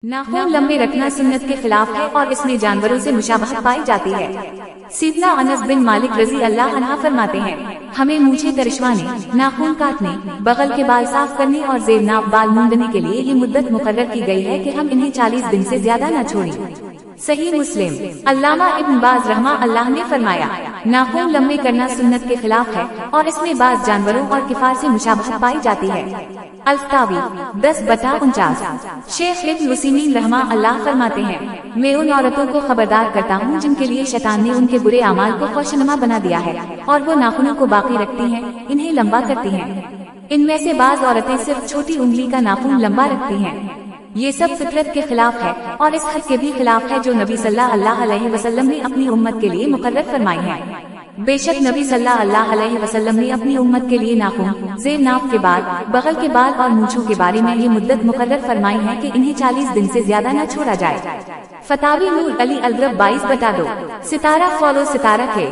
नाखून लंबे रखना सुन्नत के खिलाफ है और इसमें जानवरों से मुशाबहत पाई जाती है। सीदना अनस बिन मालिक रजी अल्लाह अन्हा फरमाते हैं, हमें मूछें तरशवाने, नाखून काटने, बगल के बाल साफ करने और जेब बाल मूंदने के लिए ये मुद्दत मुकर्रर की गई है कि हम इन्हें 40 दिन से ज्यादा न छोड़ें। सही मुस्लिम। अल्लामा इब्न बाज रहमा अल्लाह ने फरमाया, नाखून लंबे करना सुन्नत के खिलाफ है और इसमें बाज जानवरों और किफार से मुशाबहत पाई जाती है। अल्तावी 10/49। शेख इब्न उसीमीन रहमा अल्लाह फरमाते हैं, मैं उन औरतों को खबरदार करता हूँ जिनके लिए शैतान ने उनके बुरे अमाल को खुशनुमा बना दिया है और वो नाखूनों को बाकी रखती हैं, इन्हें लंबा करती हैं। इनमें से बाज औरतें सिर्फ छोटी उंगली का नाखून लंबा रखती हैं। ये सब फितरत के खिलाफ है और इस हद के भी खिलाफ है जो नबी सल्लल्लाहु अलैहि वसल्लम ने अपनी उम्मत के लिए मुकर्रर फरमाई है। बेशक नबी सल्लल्लाहु अलैहि वसल्लम ने अपनी उम्मत के लिए नाखून, जेब नाक के बाल, बगल के बाल और मूंछों के बारे में ये मुद्दत मुकर्रर फरमाई है कि इन्हें 40 दिन से ज्यादा न छोड़ा जाए। फतावी नूर अली अल-रब 22/2। सितारा फॉलो सितारा के